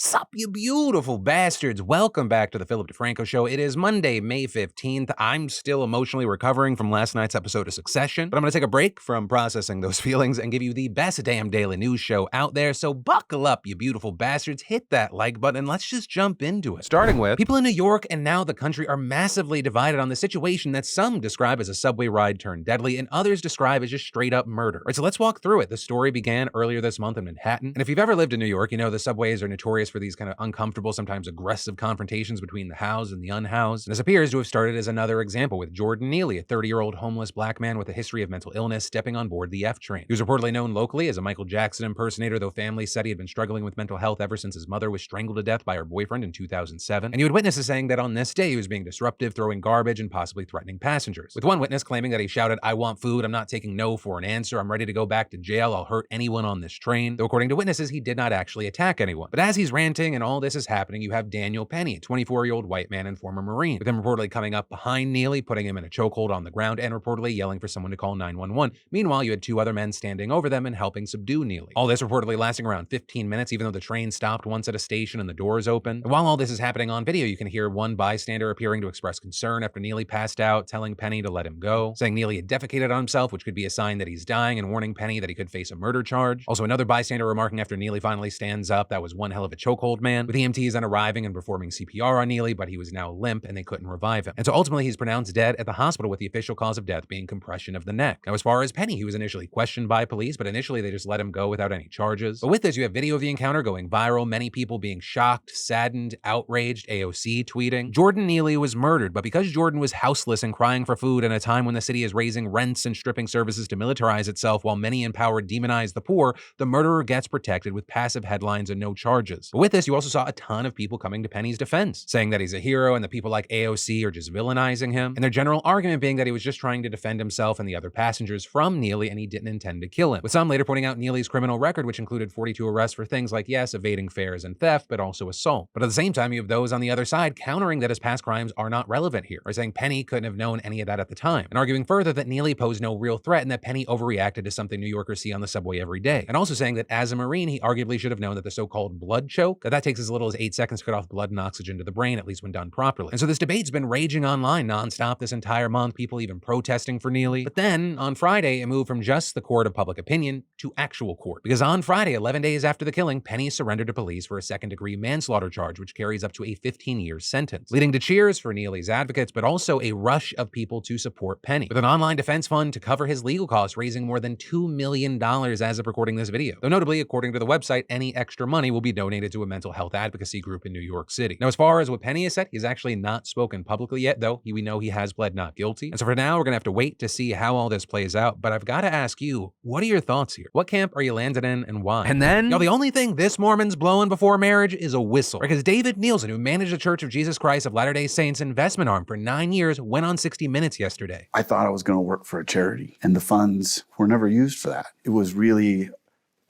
Sup, you beautiful bastards. Welcome back to the Philip DeFranco Show. It is Monday, May 15th. I'm still emotionally recovering from last night's episode of Succession, but I'm going to take a break from processing those feelings and give you the best damn daily news show out there. So buckle up, you beautiful bastards. Hit that like button and let's just jump into it. Starting with, people in New York and now the country are massively divided on the situation that some describe as a subway ride turned deadly and others describe as just straight up murder. All right, so let's walk through it. The story began earlier this month in Manhattan. And if you've ever lived in New York, you know the subways are notorious for these kind of uncomfortable, sometimes aggressive confrontations between the housed and the unhoused. And this appears to have started as another example with Jordan Neely, a 30-year-old homeless black man with a history of mental illness, stepping on board the F train. He was reportedly known locally as a Michael Jackson impersonator, though family said he had been struggling with mental health ever since his mother was strangled to death by her boyfriend in 2007. And you had witnesses saying that on this day he was being disruptive, throwing garbage, and possibly threatening passengers. With one witness claiming that he shouted, "I want food, I'm not taking no for an answer, I'm ready to go back to jail, I'll hurt anyone on this train." Though according to witnesses, he did not actually attack anyone. But as he's ranting and all this is happening, you have Daniel Penny, a 24-year-old white man and former Marine, with him reportedly coming up behind Neely, putting him in a chokehold on the ground, and reportedly yelling for someone to call 911. Meanwhile, you had two other men standing over them and helping subdue Neely. All this reportedly lasting around 15 minutes, even though the train stopped once at a station and the doors open. And while all this is happening on video, you can hear one bystander appearing to express concern after Neely passed out, telling Penny to let him go, saying Neely had defecated on himself, which could be a sign that he's dying, and warning Penny that he could face a murder charge. Also, another bystander remarking after Neely finally stands up, that was one hell of a chokehold, man, with EMTs then arriving and performing CPR on Neely, but he was now limp and they couldn't revive him. And so ultimately he's pronounced dead at the hospital, with the official cause of death being compression of the neck. Now, as far as Penny, he was initially questioned by police, but initially they just let him go without any charges. But with this, you have video of the encounter going viral, many people being shocked, saddened, outraged, AOC tweeting, "Jordan Neely was murdered, but because Jordan was houseless and crying for food in a time when the city is raising rents and stripping services to militarize itself while many in power demonize the poor, the murderer gets protected with passive headlines and no charges." But with this, you also saw a ton of people coming to Penny's defense, saying that he's a hero and that people like AOC are just villainizing him, and their general argument being that he was just trying to defend himself and the other passengers from Neely and he didn't intend to kill him. With some later pointing out Neely's criminal record, which included 42 arrests for things like, yes, evading fares and theft, but also assault. But at the same time, you have those on the other side countering that his past crimes are not relevant here, or saying Penny couldn't have known any of that at the time, and arguing further that Neely posed no real threat and that Penny overreacted to something New Yorkers see on the subway every day. And also saying that as a Marine, he arguably should have known that the so-called blood choke, that takes as little as 8 seconds to cut off blood and oxygen to the brain, at least when done properly. And so this debate's been raging online nonstop this entire month, people even protesting for Neely. But then, on Friday, it moved from just the court of public opinion to actual court. Because on Friday, 11 days after the killing, Penny surrendered to police for a second-degree manslaughter charge, which carries up to a 15-year sentence, leading to cheers for Neely's advocates, but also a rush of people to support Penny, with an online defense fund to cover his legal costs, raising more than $2 million as of recording this video. Though notably, according to the website, any extra money will be donated to a mental health advocacy group in New York City. Now, as far as what Penny has said, he's actually not spoken publicly yet, though we know he has pled not guilty. And so for now, we're gonna have to wait to see how all this plays out. But I've got to ask you, what are your thoughts here? What camp are you landed in and why? And then, the only thing this Mormon's blowing before marriage is a whistle. Because David Nielsen, who managed the Church of Jesus Christ of Latter-day Saints investment arm for 9 years, went on 60 Minutes yesterday. I thought I was going to work for a charity, and the funds were never used for that. It was really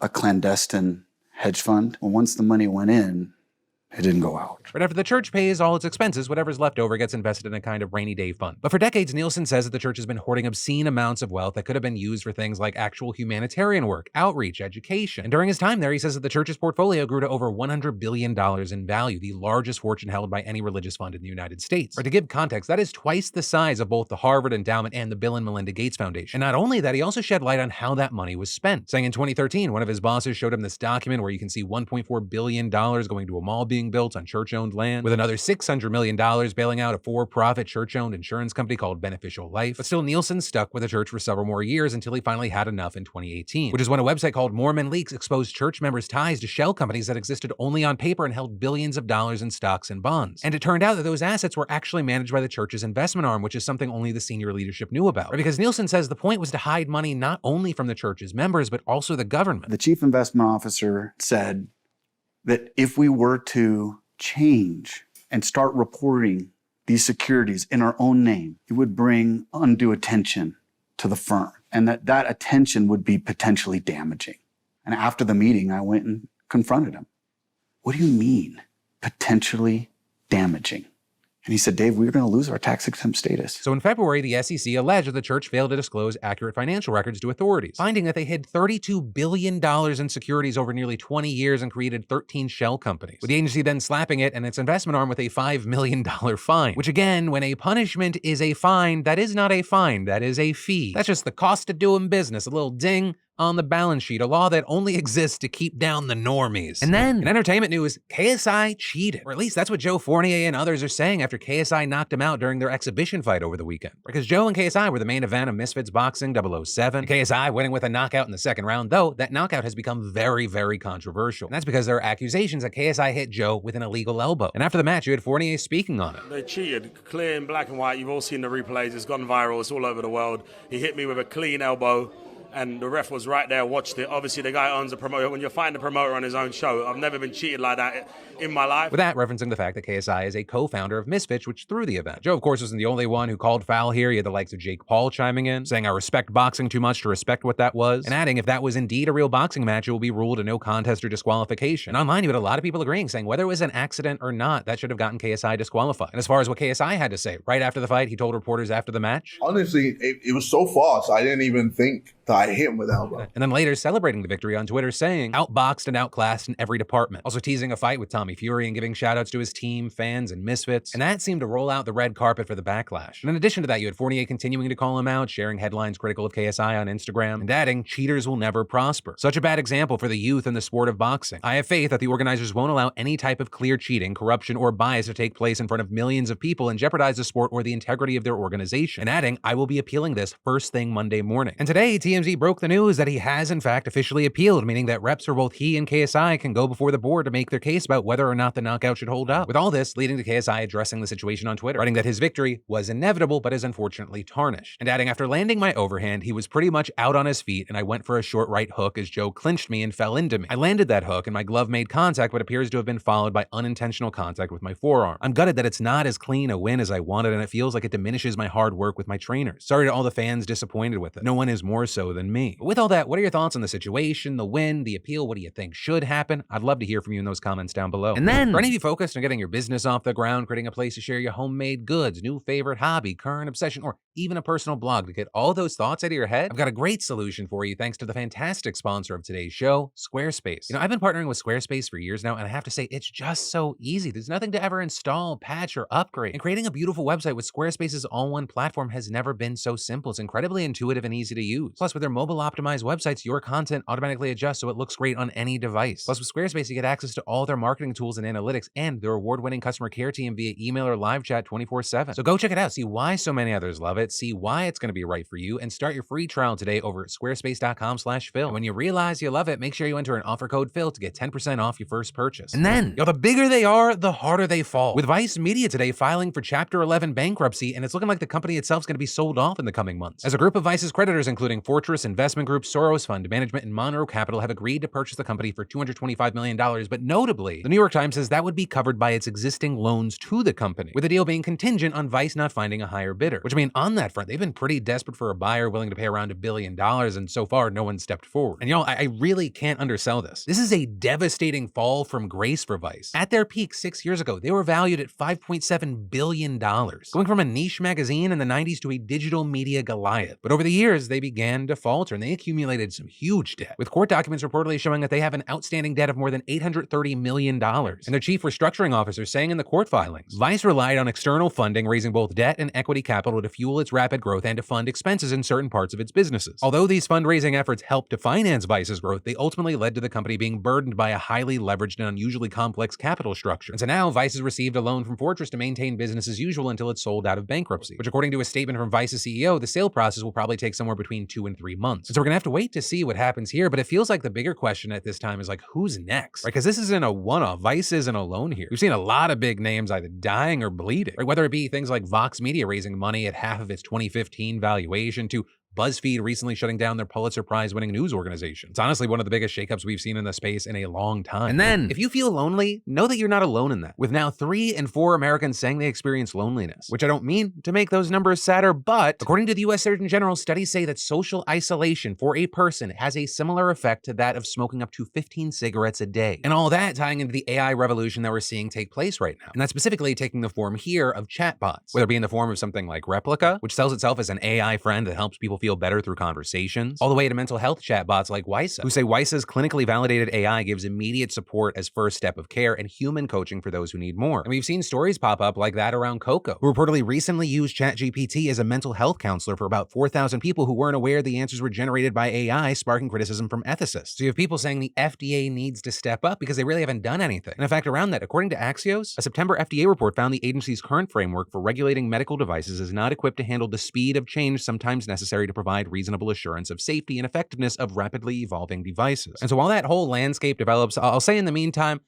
a clandestine hedge fund. Well, once the money went in, it didn't go out. But after the church pays all its expenses, whatever's left over gets invested in a kind of rainy day fund. But for decades, Nielsen says that the church has been hoarding obscene amounts of wealth that could have been used for things like actual humanitarian work, outreach, education. And during his time there, he says that the church's portfolio grew to over $100 billion in value, the largest fortune held by any religious fund in the United States. Or to give context, that is twice the size of both the Harvard Endowment and the Bill and Melinda Gates Foundation. And not only that, he also shed light on how that money was spent, saying in 2013, one of his bosses showed him this document where you can see $1.4 billion going to a mall being built on church-owned land, with another $600 million bailing out a for-profit church-owned insurance company called Beneficial Life. But still, Nielsen stuck with the church for several more years until he finally had enough in 2018, which is when a website called Mormon Leaks exposed church members' ties to shell companies that existed only on paper and held billions of dollars in stocks and bonds. And it turned out that those assets were actually managed by the church's investment arm, which is something only the senior leadership knew about. Right? Because Nielsen says the point was to hide money not only from the church's members, but also the government. The chief investment officer said that if we were to change and start reporting these securities in our own name, it would bring undue attention to the firm, and that attention would be potentially damaging. And after the meeting, I went and confronted him. What do you mean, potentially damaging? And he said, Dave, we're going to lose our tax-exempt status. So in February, the SEC alleged that the church failed to disclose accurate financial records to authorities, finding that they hid $32 billion in securities over nearly 20 years and created 13 shell companies, with the agency then slapping it and its investment arm with a $5 million fine. Which again, when a punishment is a fine, that is not a fine, that is a fee. That's just the cost of doing business, a little ding on the balance sheet, a law that only exists to keep down the normies. And then, in entertainment news, KSI cheated. Or at least that's what Joe Fournier and others are saying after KSI knocked him out during their exhibition fight over the weekend. Because Joe and KSI were the main event of Misfits Boxing 007. KSI winning with a knockout in the second round, though that knockout has become very, very controversial. And that's because there are accusations that KSI hit Joe with an illegal elbow. And after the match, you had Fournier speaking on it. They cheated, clear in black and white. You've all seen the replays. It's gone viral. It's all over the world. He hit me with a clean elbow, and the ref was right there, watched it. Obviously, the guy owns a promoter. When you're fighting the promoter on his own show, I've never been cheated like that in my life. With that, referencing the fact that KSI is a co-founder of Misfits, which threw the event. Joe, of course, wasn't the only one who called foul here. You had the likes of Jake Paul chiming in, saying, I respect boxing too much to respect what that was, and adding, if that was indeed a real boxing match, it will be ruled a no contest or disqualification. And online, you had a lot of people agreeing, saying whether it was an accident or not, that should have gotten KSI disqualified. And as far as what KSI had to say, right after the fight, he told reporters after the match, honestly, it was so false, I didn't even think that I hit him with elbow. And then later celebrating the victory on Twitter, saying, outboxed and outclassed in every department. Also teasing a fight with Tommy Fury and giving shoutouts to his team, fans, and Misfits. And that seemed to roll out the red carpet for the backlash. And in addition to that, you had Fournier continuing to call him out, sharing headlines critical of KSI on Instagram, and adding, cheaters will never prosper. Such a bad example for the youth in the sport of boxing. I have faith that the organizers won't allow any type of clear cheating, corruption, or bias to take place in front of millions of people and jeopardize the sport or the integrity of their organization. And adding, I will be appealing this first thing Monday morning. And today, TMZ broke the news that he has in fact officially appealed, meaning that reps for both he and KSI can go before the board to make their case about whether or not the knockout should hold up. With all this leading to KSI addressing the situation on Twitter, writing that his victory was inevitable but is unfortunately tarnished. And adding, after landing my overhand, he was pretty much out on his feet and I went for a short right hook as Joe clinched me and fell into me. I landed that hook and my glove made contact but appears to have been followed by unintentional contact with my forearm. I'm gutted that it's not as clean a win as I wanted and it feels like it diminishes my hard work with my trainers. Sorry to all the fans disappointed with it. No one is more so than me. But with all that, what are your thoughts on the situation, the win, the appeal? What do you think should happen? I'd love to hear from you in those comments down below. And then, for any of you focused on getting your business off the ground, creating a place to share your homemade goods, new favorite hobby, current obsession, or even a personal blog to get all those thoughts out of your head, I've got a great solution for you thanks to the fantastic sponsor of today's show, Squarespace. You know, I've been partnering with Squarespace for years now, and I have to say, it's just so easy. There's nothing to ever install, patch, or upgrade. And creating a beautiful website with Squarespace's all-in platform has never been so simple. It's incredibly intuitive and easy to use. Plus, with their mobile-optimized websites, your content automatically adjusts so it looks great on any device. Plus, with Squarespace, you get access to all their marketing tools and analytics and their award-winning customer care team via email or live chat 24/7. So go check it out, see why so many others love it, see why it's going to be right for you, and start your free trial today over at squarespace.com/Phil. And when you realize you love it, make sure you enter an offer code Phil to get 10% off your first purchase. And then, the bigger they are, the harder they fall. With Vice Media today filing for Chapter 11 bankruptcy, and it's looking like the company itself is going to be sold off in the coming months. As a group of Vice's creditors, including Fortress Investment Group, Soros Fund Management, and Monroe Capital, have agreed to purchase the company for $225 million, but notably, the New York Times says that would be covered by its existing loans to the company, with the deal being contingent on Vice not finding a higher bidder. Which, I mean, on that front, they've been pretty desperate for a buyer willing to pay around $1 billion, and so far, no one stepped forward. And y'all, I really can't undersell this. This is a devastating fall from grace for Vice. At their peak 6 years ago, they were valued at $5.7 billion, going from a niche magazine in the 90s to a digital media Goliath. But over the years, they began to falter, and they accumulated some huge debt, with court documents reportedly showing that they have an outstanding debt of more than $830 million. And their chief restructuring officer saying in the court filings, Vice relied on external funding, raising both debt and equity capital to fuel its rapid growth and to fund expenses in certain parts of its businesses. Although these fundraising efforts helped to finance Vice's growth, they ultimately led to the company being burdened by a highly leveraged and unusually complex capital structure. And so now Vice has received a loan from Fortress to maintain business as usual until it's sold out of bankruptcy, which according to a statement from Vice's CEO, the sale process will probably take somewhere between 2 and 3 months. And so we're gonna have to wait to see what happens here, but it feels like the bigger question at this time is like, who's next? Right? Because this isn't a one-off. Vice isn't alone here. We've seen a lot of big names either dying or bleeding, right? Whether it be things like Vox Media raising money at half of its 2015 valuation, to BuzzFeed recently shutting down their Pulitzer Prize-winning news organization. It's honestly one of the biggest shakeups we've seen in the space in a long time. And then, if you feel lonely, know that you're not alone in that. With now 3 in 4 Americans saying they experience loneliness, which I don't mean to make those numbers sadder, but according to the U.S. Surgeon General, studies say that social isolation for a person has a similar effect to that of smoking up to 15 cigarettes a day. And all that tying into the AI revolution that we're seeing take place right now. And that's specifically taking the form here of chatbots, whether it be in the form of something like Replica, which sells itself as an AI friend that helps people feel better through conversations, all the way to mental health chatbots like Wysa, who say Wysa's clinically validated AI gives immediate support as first step of care and human coaching for those who need more. And we've seen stories pop up like that around Coco, who reportedly recently used ChatGPT as a mental health counselor for about 4,000 people who weren't aware the answers were generated by AI, sparking criticism from ethicists. So you have people saying the FDA needs to step up because they really haven't done anything. And in fact, around that, according to Axios, a September FDA report found the agency's current framework for regulating medical devices is not equipped to handle the speed of change sometimes necessary to provide reasonable assurance of safety and effectiveness of rapidly evolving devices. And so while that whole landscape develops, I'll say in the meantime,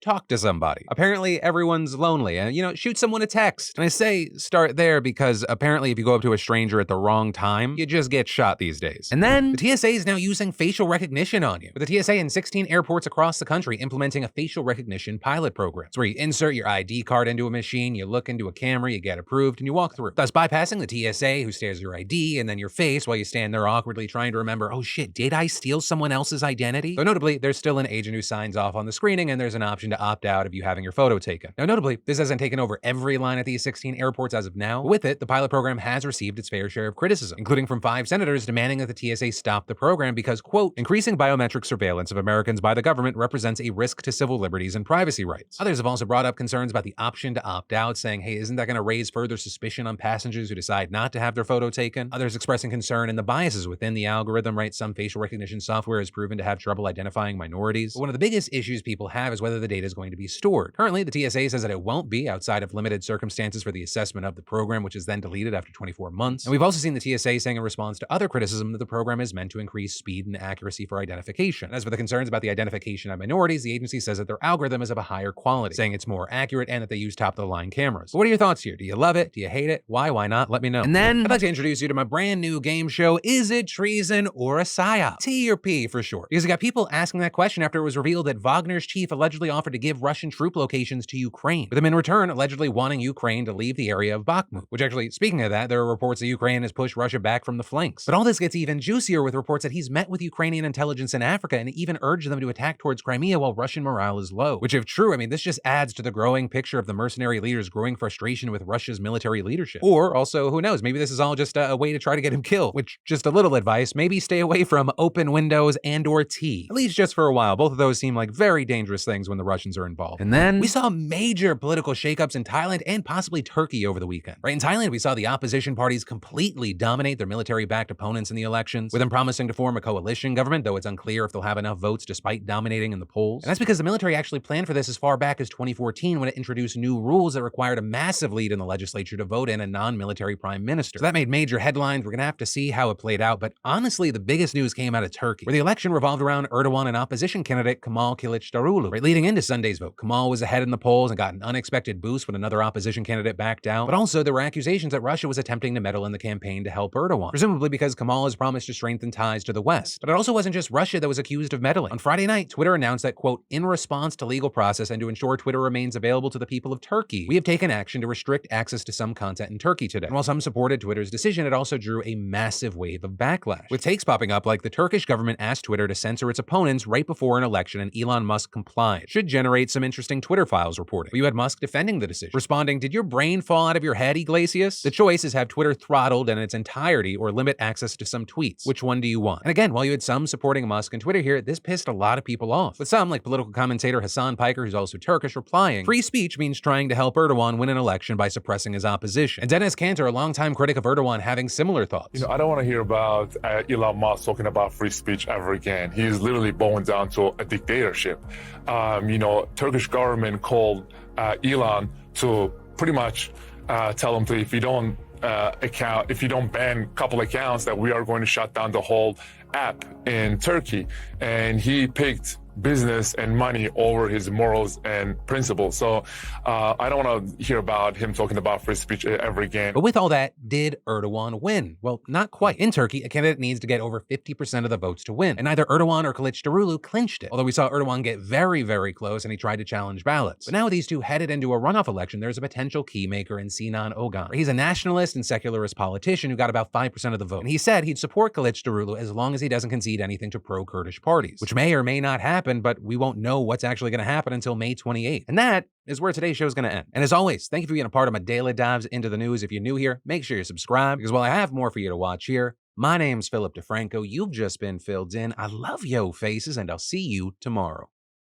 talk to somebody. Apparently everyone's lonely and, shoot someone a text. And I say start there because apparently if you go up to a stranger at the wrong time, you just get shot these days. And then the TSA is now using facial recognition on you, with the TSA in 16 airports across the country implementing a facial recognition pilot program. It's where you insert your ID card into a machine, you look into a camera, you get approved, and you walk through. Thus bypassing the TSA who stares your ID and then your face while you stand there awkwardly trying to remember, oh shit, did I steal someone else's identity? Though notably, there's still an agent who signs off on the screening and there's an option to opt out of you having your photo taken. Now, notably, this hasn't taken over every line at these 16 airports as of now. But with it, the pilot program has received its fair share of criticism, including from 5 senators demanding that the TSA stop the program because, quote, increasing biometric surveillance of Americans by the government represents a risk to civil liberties and privacy rights. Others have also brought up concerns about the option to opt out, saying, hey, isn't that going to raise further suspicion on passengers who decide not to have their photo taken? Others expressing concern in the biases within the algorithm, right? Some facial recognition software has proven to have trouble identifying minorities. But one of the biggest issues people have is whether the data is going to be stored. Currently, the TSA says that it won't be outside of limited circumstances for the assessment of the program, which is then deleted after 24 months. And we've also seen the TSA saying in response to other criticism that the program is meant to increase speed and accuracy for identification. And as for the concerns about the identification of minorities, the agency says that their algorithm is of a higher quality, saying it's more accurate and that they use top-of-the-line cameras. But what are your thoughts here? Do you love it? Do you hate it? Why not? Let me know. And then I'd like to introduce you to my brand new game show, Is It Treason or a PSYOP? T or P for short. Because we got people asking that question after it was revealed that Wagner's chief allegedly offered to give Russian troop locations to Ukraine, with them in return allegedly wanting Ukraine to leave the area of Bakhmut. Which actually, speaking of that, there are reports that Ukraine has pushed Russia back from the flanks. But all this gets even juicier with reports that he's met with Ukrainian intelligence in Africa and even urged them to attack towards Crimea while Russian morale is low. Which if true, this just adds to the growing picture of the mercenary leaders' growing frustration with Russia's military leadership. Or also, who knows, maybe this is all just a way to try to get him killed. Which, just a little advice, maybe stay away from open windows and or tea. At least just for a while. Both of those seem like very dangerous things when the Russians are involved. And then we saw major political shakeups in Thailand and possibly Turkey over the weekend. Right, in Thailand, we saw the opposition parties completely dominate their military-backed opponents in the elections, with them promising to form a coalition government, though it's unclear if they'll have enough votes despite dominating in the polls. And that's because the military actually planned for this as far back as 2014 when it introduced new rules that required a massive lead in the legislature to vote in a non-military prime minister. So that made major headlines. We're gonna have to see how it played out, but honestly, the biggest news came out of Turkey, where the election revolved around Erdogan and opposition candidate Kemal Kılıçdaroğlu. Right, leading into Sunday's vote, Kemal was ahead in the polls and got an unexpected boost when another opposition candidate backed out. But also, there were accusations that Russia was attempting to meddle in the campaign to help Erdogan, presumably because Kemal has promised to strengthen ties to the West. But it also wasn't just Russia that was accused of meddling. On Friday night, Twitter announced that, quote, in response to legal process and to ensure Twitter remains available to the people of Turkey, we have taken action to restrict access to some content in Turkey today. And while some supported Twitter's decision, it also drew a massive wave of backlash, with takes popping up like the Turkish government asked Twitter to censor its opponents right before an election and Elon Musk complied. Should generate some interesting Twitter files reporting. You had Musk defending the decision, responding, did your brain fall out of your head, Iglesias? The choice is have Twitter throttled in its entirety or limit access to some tweets. Which one do you want? And again, while you had some supporting Musk and Twitter here, this pissed a lot of people off, with some, like political commentator Hassan Piker, who's also Turkish, replying, free speech means trying to help Erdogan win an election by suppressing his opposition. And Dennis Cantor, a longtime critic of Erdogan, having similar thoughts. I don't want to hear about Elon Musk talking about free speech ever again. He is literally bowing down to a dictatorship. Turkish government called Elon to pretty much tell him to, if you don't ban a couple accounts, that we are going to shut down the whole app in Turkey. And he picked business and money over his morals and principles. So I don't want to hear about him talking about free speech ever again. But with all that, did Erdogan win? Well, not quite. In Turkey, a candidate needs to get over 50% of the votes to win, and neither Erdogan or Kılıçdaroğlu clinched it. Although we saw Erdogan get very, very close and he tried to challenge ballots. But now these two headed into a runoff election, there's a potential keymaker in Sinan Ogan. He's a nationalist and secularist politician who got about 5% of the vote. And he said he'd support Kılıçdaroğlu as long as he doesn't concede anything to pro-Kurdish parties, which may or may not happen, but we won't know what's actually going to happen until May 28th. And that is where today's show is going to end. And as always, thank you for being a part of my daily dives into the news. If you're new here, make sure you subscribe, because while I have more for you to watch here, my name's Philip DeFranco. You've just been filled in. I love yo faces, and I'll see you tomorrow.